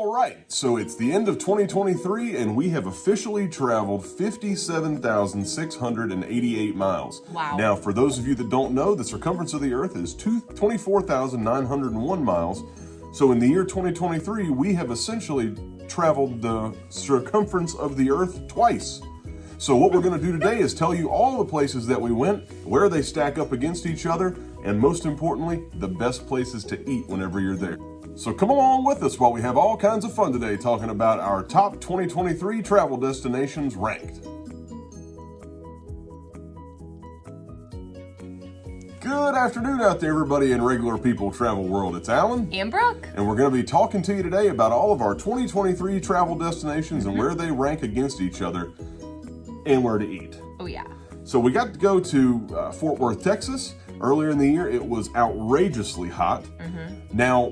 All right, so it's the end of 2023 and we have officially traveled 57,688 miles. Wow. Now, for those of you that don't know, the circumference of the Earth is 24,901 miles. So in the year 2023, we have essentially traveled the circumference of the Earth twice. So what we're going to do today is tell you all the places that we went, where they stack up against each other, and most importantly, the best places to eat whenever you're there. So come along with us while we have all kinds of fun today talking about our top 2023 travel destinations ranked. Good afternoon out there, everybody in Regular People Travel World. It's Alan. And Brooke. And we're going to be talking to you today about all of our 2023 travel destinations and where they rank against each other and where to eat. Oh, yeah. So we got to go to Fort Worth, Texas. Earlier in the year, it was outrageously hot. Now,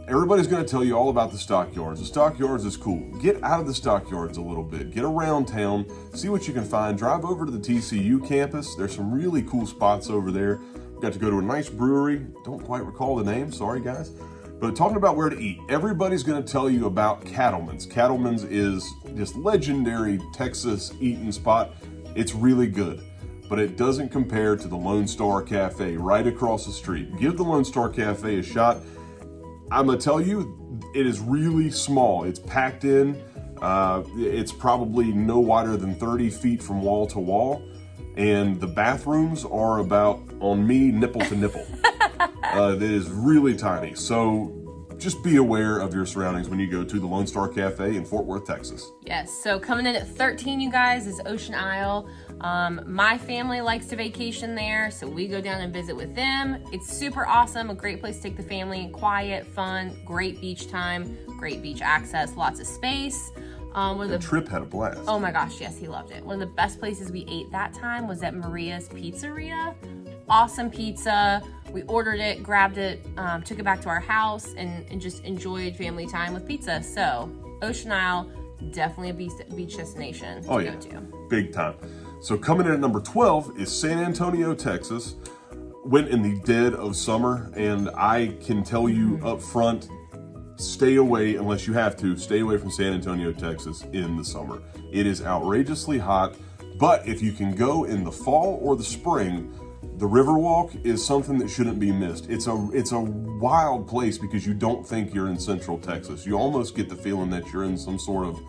everybody's going to tell you all about the stockyards. The stockyards is cool. Get out of the stockyards a little bit. Get around town. See what you can find. Drive over to the TCU campus. There's some really cool spots over there. Got to go to a nice brewery. Don't quite recall the name. Sorry, guys. But talking about where to eat, everybody's going to tell you about Cattleman's. Cattleman's is just legendary Texas eating spot. It's really good, but it doesn't compare to the Lone Star Cafe right across the street. Give the Lone Star Cafe a shot. I'm gonna tell you, it is really small. It's packed in. It's probably no wider than 30 feet from wall to wall. And the bathrooms are about, on me, nipple to nipple. It is really tiny. So just be aware of your surroundings when you go to the Lone Star Cafe in Fort Worth, Texas. Yes, so coming in at 13, you guys, is Ocean Isle. My family likes to vacation there, so we go down and visit with them. It's super awesome, a great place to take the family. Quiet, fun, great beach time, great beach access, lots of space. The trip had a blast. Oh my gosh, yes, he loved it. One of the best places we ate that time was at Maria's Pizzeria. Awesome pizza. We ordered it, grabbed it, took it back to our house, and just enjoyed family time with pizza. So, Ocean Isle, definitely a beach destination to go to. Big time. So coming in at number 12 is San Antonio, Texas. Went in the dead of summer, and I can tell you up front, stay away, unless you have to, stay away from San Antonio, Texas in the summer. It is outrageously hot, but if you can go in the fall or the spring, the Riverwalk is something that shouldn't be missed. It's a wild place because you don't think you're in Central Texas. You almost get the feeling that you're in some sort of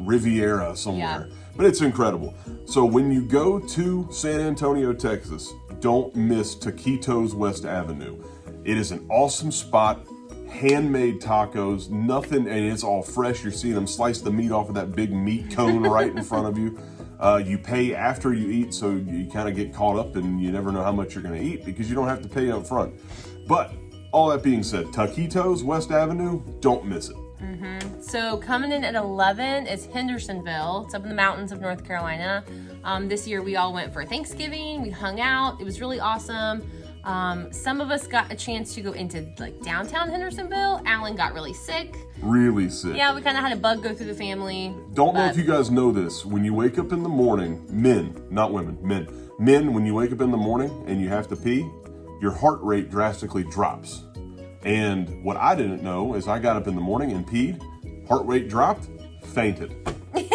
Riviera somewhere. Yeah. But it's incredible. So when you go to San Antonio, Texas, don't miss Taquitos West Avenue. It is an awesome spot. Handmade tacos, nothing, and it's all fresh. You're seeing them slice the meat off of that big meat cone right in front of you. You pay after you eat, so you kind of get caught up and you never know how much you're going to eat because you don't have to pay up front. But all that being said, Taquitos West Avenue, don't miss it. So coming in at 11 is Hendersonville. It's up in the mountains of North Carolina. This year we all went for Thanksgiving. We hung out. It was really awesome. Some of us got a chance to go into like downtown Hendersonville. Alan got really sick. Really sick. Yeah, we kind of had a bug go through the family. Don't know if you guys know this. When you wake up in the morning, men, not women, men, when you wake up in the morning and you have to pee, your heart rate drastically drops. And what I didn't know is I got up in the morning and peed, heart rate dropped, fainted.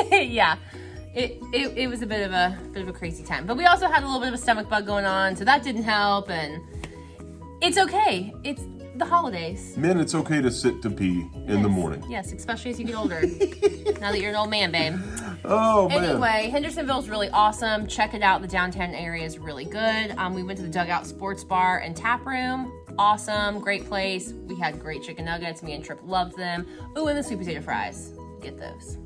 Yeah. It was a bit of a crazy time, but we also had a little bit of a stomach bug going on, so that didn't help. And it's okay. It's the holidays. Men, it's okay to sit to pee in the morning. Yes, especially as you get older. Now that you're an old man, babe. Oh man. Anyway, Hendersonville's really awesome. Check it out. The downtown area is really good. We went to the Dugout Sports Bar and Tap Room. Awesome, great place. We had great chicken nuggets. Me and Tripp loved them. Ooh, and the sweet potato fries. Get those.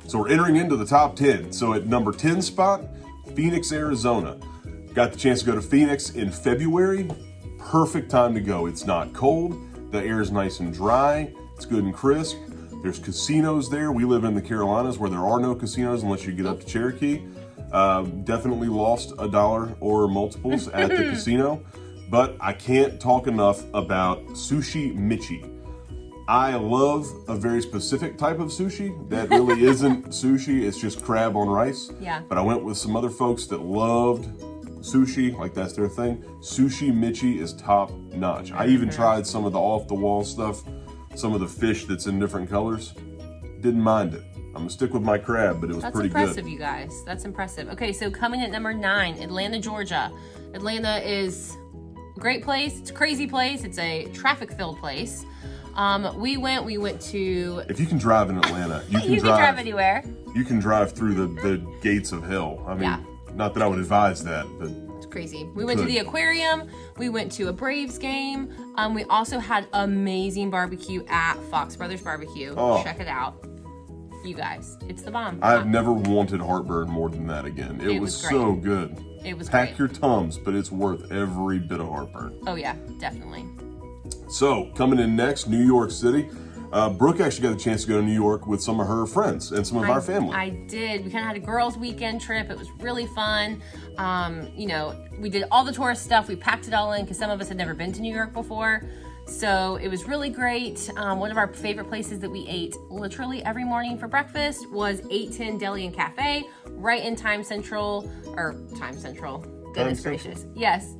So we're entering into the top 10. So at number 10 spot, Phoenix, Arizona. Got the chance to go to Phoenix in February. Perfect time to go. It's not cold. The air is nice and dry. It's good and crisp. There's casinos there. We live in the Carolinas where there are no casinos unless you get up to Cherokee. Definitely lost $1 or multiples at the casino. But I can't talk enough about Sushi Michi. I love a very specific type of sushi that really isn't sushi, it's just crab on rice. Yeah. But I went with some other folks that loved sushi, like that's their thing. Sushi Michi is top notch. I even tried some of the off the wall stuff. some of the fish that's in different colors. Didn't mind it. I'm gonna stick with my crab, but it was pretty good. That's impressive, you guys. That's impressive. Okay, so coming at number 9, Atlanta, Georgia. Atlanta is a great place. It's a crazy place. It's a traffic-filled place. We went to... If you can drive in Atlanta, you can drive anywhere. You can drive through the gates of hell. I mean, not that I would advise that, but... It's crazy. We went to the aquarium. We went to a Braves game. We also had amazing barbecue at Fox Brothers Barbecue. Oh. Check it out. You guys, it's the bomb. I've never wanted heartburn more than that again. It was so good. It was Pack great. your Tums, but it's worth every bit of heartburn. Oh yeah, definitely. So, coming in next, New York City. Brooke actually got a chance to go to New York with some of her friends and some of our family. I did. We kind of had a girls' weekend trip. It was really fun. You know, we did all the tourist stuff. We packed it all in because some of us had never been to New York before. So it was really great. One of our favorite places that we ate literally every morning for breakfast was 810 Deli and Cafe, right in Times Central. Goodness gracious. Yes.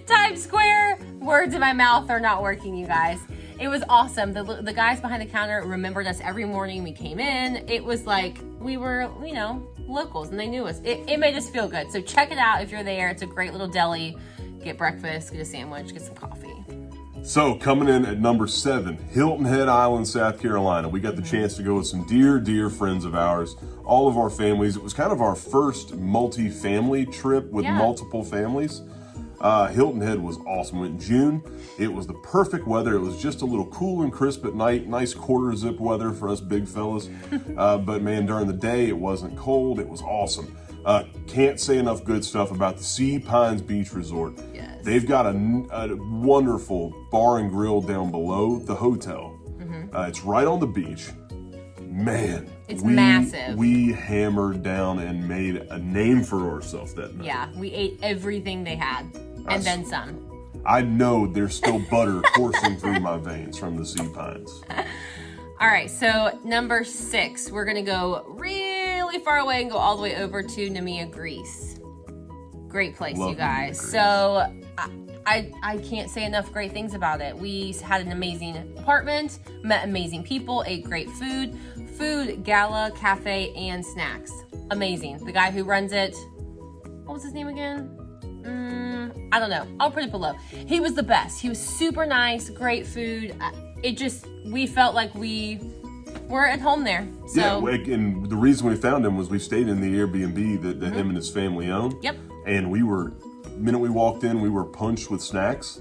Times Square. Words in my mouth are not working, you guys. It was awesome. The guys behind the counter remembered us every morning we came in. It was like we were, you know, locals and they knew us. It made us feel good. So check it out if you're there. It's a great little deli. Get breakfast, get a sandwich, get some coffee. So, coming in at number 7, Hilton Head Island, South Carolina. We got the chance to go with some dear friends of ours, all of our families. It was kind of our first multi-family trip with multiple families. Hilton Head was awesome. We went in June. It was the perfect weather. It was just a little cool and crisp at night. Nice quarter zip weather for us big fellas. But man, during the day, it wasn't cold. It was awesome. Can't say enough good stuff about the Sea Pines Beach Resort. Yes. They've got a wonderful bar and grill down below the hotel. It's right on the beach. Man, it's massive. We hammered down and made a name for ourselves that night. Yeah, we ate everything they had, and then some. I know there's still butter coursing through my veins from the Sea Pines. All right, so number 6, we're gonna go really far away and go all the way over to Nemea, Greece. Great place, you guys. So I can't say enough great things about it. We had an amazing apartment, met amazing people, ate great food, gala, cafe, and snacks. Amazing. The guy who runs it, what was his name again? I don't know. I'll put it below. He was the best. He was super nice, great food. We felt like we were at home there. So, yeah, and the reason we found him was we stayed in the Airbnb that him and his family own. Yep. And the minute we walked in, we were punched with snacks.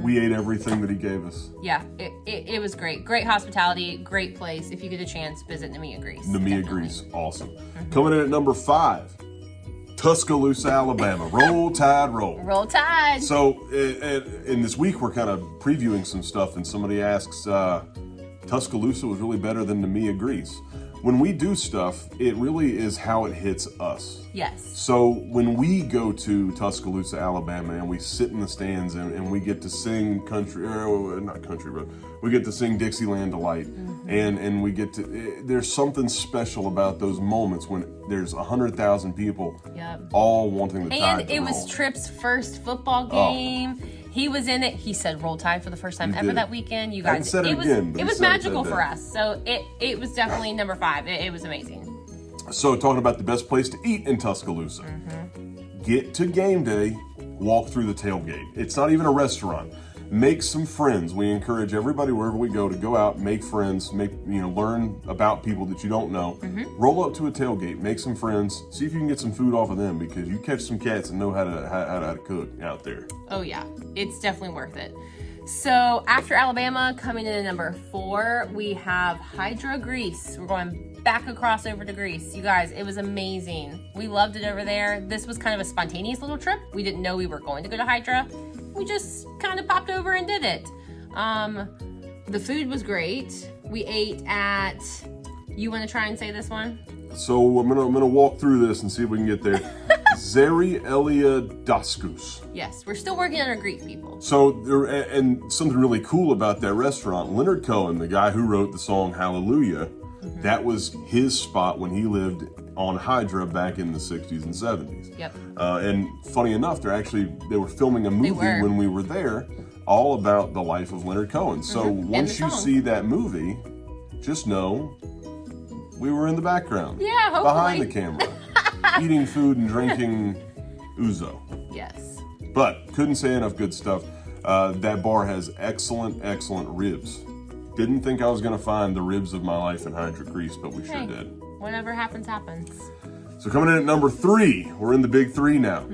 We ate everything that he gave us. Yeah, it was great. Great hospitality, great place. If you get a chance, visit Nemea, Greece. Nemea, Greece, awesome. Coming in at number 5, Tuscaloosa, Alabama. Roll Tide, roll. Roll Tide. So, in this week, we're kind of previewing some stuff, and somebody asks, Tuscaloosa was really better than Nemea, Greece. When we do stuff, it really is how it hits us. Yes. So when we go to Tuscaloosa, Alabama, and we sit in the stands and we get to sing we get to sing Dixieland Delight, and we get to, there's something special about those moments when there's 100,000 people all wanting the Tide to roll. And it was Tripp's first football game. He was in it. He said Roll Tide for the first time ever that weekend. You guys, it was magical for us. So it was definitely number 5. It was amazing. So talking about the best place to eat in Tuscaloosa. Get to game day, walk through the tailgate. It's not even a restaurant. Make some friends. We encourage everybody wherever we go to go out, make friends, learn about people that you don't know. Roll up to a tailgate, make some friends, see if you can get some food off of them, because you catch some cats and know how to cook out there. Oh yeah, it's definitely worth it. So after Alabama, coming in at number 4, we have Hydra, Greece. We're going back across over to Greece. You guys, it was amazing. We loved it over there. This was kind of a spontaneous little trip. We didn't know we were going to go to Hydra. We just kind of popped over and did it. The food was great. We ate at, you want to try and say this one? So I'm gonna walk through this and see if we can get there. Zeri Elia Daskus. Yes, we're still working on our Greek people. So and something really cool about that restaurant, Leonard Cohen, the guy who wrote the song Hallelujah, that was his spot when he lived on Hydra back in the 60s and 70s. Yep. And funny enough, they were filming a movie when we were there all about the life of Leonard Cohen. So once you see that movie, just know we were in the background. Yeah, hopefully. Behind the camera. Eating food and drinking ouzo. Yes. But couldn't say enough good stuff. That bar has excellent ribs. Didn't think I was going to find the ribs of my life in Hydra, Greece, but we sure did. Whatever happens, happens. So coming in at number 3, we're in the big 3 now.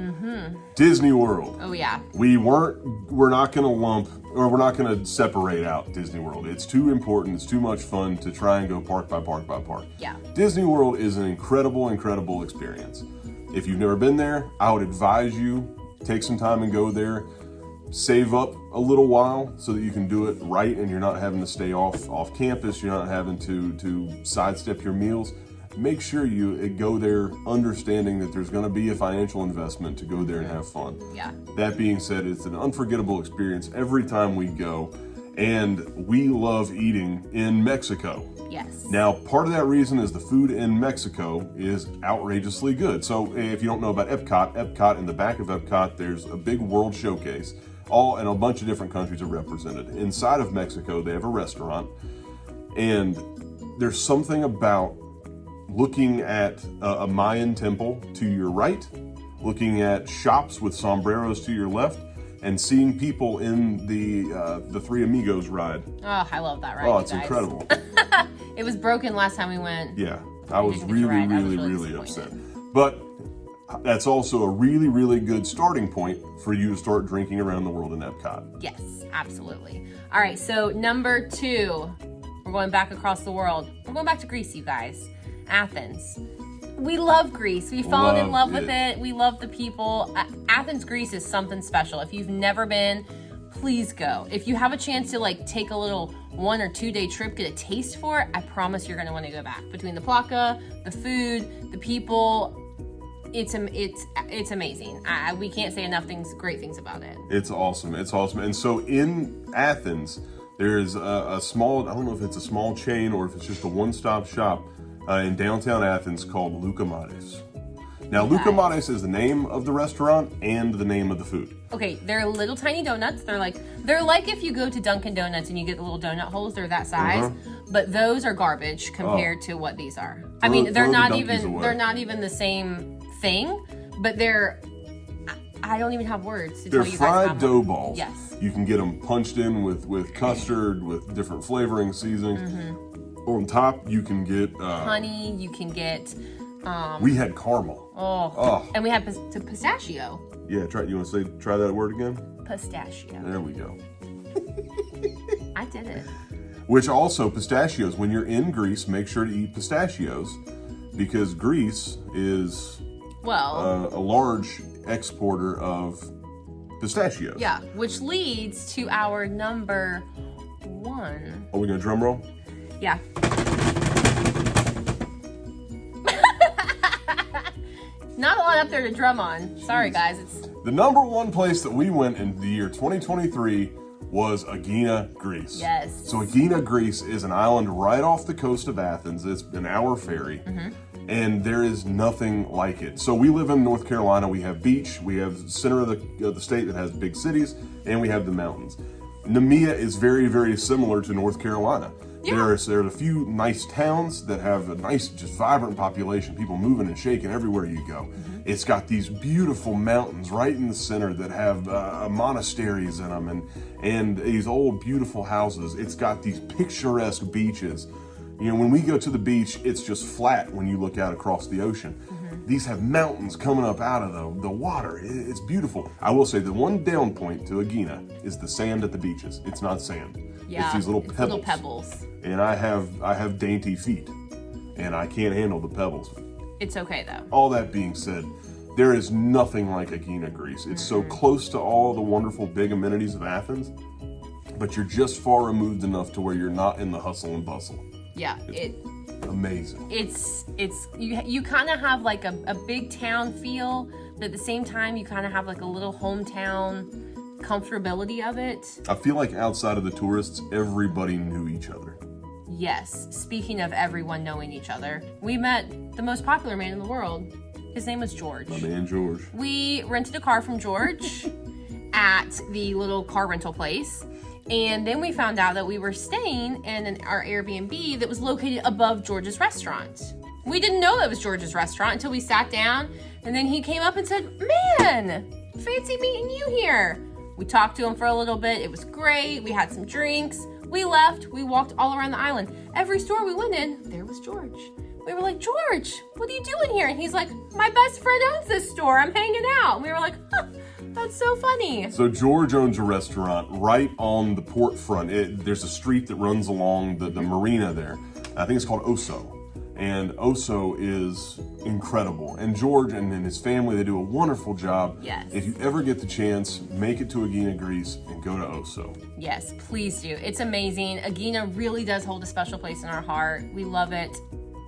Disney World. Oh yeah. We're not going to separate out Disney World. It's too important. It's too much fun to try and go park by park by park. Yeah. Disney World is an incredible experience. If you've never been there, I would advise you take some time and go there. Save up a little while so that you can do it right and you're not having to stay off campus. You're not having to sidestep your meals. Make sure you go there understanding that there's going to be a financial investment to go there and have fun. Yeah. That being said, it's an unforgettable experience every time we go, and we love eating in Mexico. Yes. Now, part of that reason is the food in Mexico is outrageously good. So if you don't know about Epcot, in the back of Epcot, there's a big world showcase. And a bunch of different countries are represented. Inside of Mexico, they have a restaurant, and there's something about looking at a Mayan temple to your right, looking at shops with sombreros to your left, and seeing people in the Three Amigos ride. Oh, I love that ride. Oh, it's incredible. It was broken last time we went. Yeah, I was really upset. But that's also a really good starting point for you to start drinking around the world in Epcot. Yes, absolutely. All right, so number 2, we're going back across the world. We're going back to Greece, you guys. Athens. We love Greece. We've fallen in love with it. We love the people. Athens, Greece is something special. If you've never been, please go. If you have a chance to take a little 1 or 2 day trip, get a taste for it, I promise you're going to want to go back. Between the plaka, the food, the people, it's amazing. We can't say enough great things about it. It's awesome. And so in Athens, there's a small, I don't know if it's a small chain or if it's just a one-stop shop in downtown Athens called Loukoumades. Now, Loukoumades is the name of the restaurant and the name of the food. Okay, they're little tiny donuts. They're like if you go to Dunkin' Donuts and you get the little donut holes. They're that size, but those are garbage compared to what these are. I mean, they're not even the same thing, but I don't even have words to tell you guys. They're fried dough balls. Yes. You can get them punched in with custard, with different flavoring seasonings. On top, you can get honey. You can get. We had caramel. And we had pistachio. Yeah, you want to try that word again? Pistachio. There we go. I did it. Which also, pistachios, when you're in Greece, make sure to eat pistachios because Greece is a large exporter of pistachios. Yeah, which leads to our number 1. Are we going to drum roll? Yeah. Not a lot up there to drum on. Sorry, guys. It's the number 1 place that we went in the year 2023 was Aegina, Greece. Yes. So Aegina, Greece is an island right off the coast of Athens. It's an hour ferry. And there is nothing like it. So we live in North Carolina. We have beach. We have the center of the state that has big cities. And we have the mountains. Nemea is very similar to North Carolina. Yeah. There are a few nice towns that have a nice, just vibrant population, people moving and shaking everywhere you go. It's got these beautiful mountains right in the center that have monasteries in them and these old beautiful houses. It's got these picturesque beaches. You know, when we go to the beach, it's just flat when you look out across the ocean. These have mountains coming up out of the water. It's beautiful. I will say the one down point to Aegina is the sand at the beaches. It's not sand. Yeah, it's these little pebbles. And I have dainty feet, and I can't handle the pebbles. It's okay though. All that being said, there is nothing like Aegina, Greece. It's so close to all the wonderful big amenities of Athens, but you're just far removed enough to where you're not in the hustle and bustle. Yeah, amazing. It's you kind of have like a big town feel, but at the same time you kind of have like a little hometown comfortability of it. I feel like outside of the tourists, everybody knew each other. Yes. Speaking of everyone knowing each other, we met the most popular man in the world. His name was George. My man George. We rented a car from George at the little car rental place. And then we found out that we were staying in our Airbnb that was located above George's restaurant. We didn't know that was George's restaurant until we sat down, and then he came up and said, "Man, fancy meeting you here." We talked to him for a little bit. It was great. We had some drinks. We left. We walked all around the island. Every store we went in, there was George. We were like, "George, what are you doing here?" And he's like, "My best friend owns this store. I'm hanging out." And we were like, "Huh, that's so funny." So George owns a restaurant right on the port front. There's a street that runs along the marina there. I think it's called Oso. And Oso is incredible. And George and his family, they do a wonderful job. Yes. If you ever get the chance, make it to Agena, Greece, and go to Oso. Yes, please do. It's amazing. Agena really does hold a special place in our heart. We love it.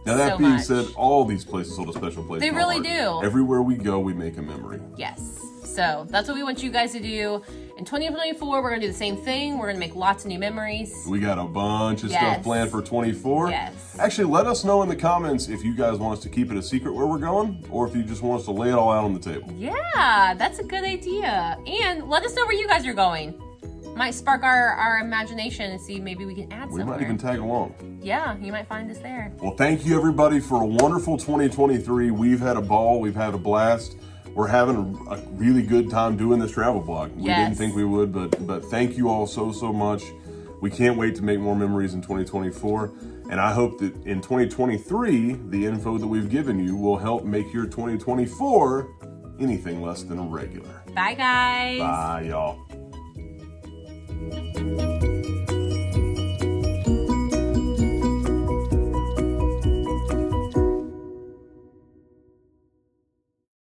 Now that so being much. said, all these places hold a special place. They in our really heart. do. Everywhere we go, we make a memory. Yes. So that's what we want you guys to do. In 2024, we're going to do the same thing. We're going to make lots of new memories. We got a bunch of Yes. stuff planned for 24. Yes. Actually, let us know in the comments if you guys want us to keep it a secret where we're going, or if you just want us to lay it all out on the table. Yeah, that's a good idea. And let us know where you guys are going. Might spark our imagination and see maybe we can add We somewhere. might even tag along. Yeah, you might find us there. Well, thank you everybody for a wonderful 2023. We've had a ball. We've had a blast. We're having a really good time doing this travel blog. We Yes. didn't think we would, but thank you all so much. We can't wait to make more memories in 2024. And I hope that in 2023, the info that we've given you will help make your 2024 anything less than a regular. Bye, guys. Bye, y'all.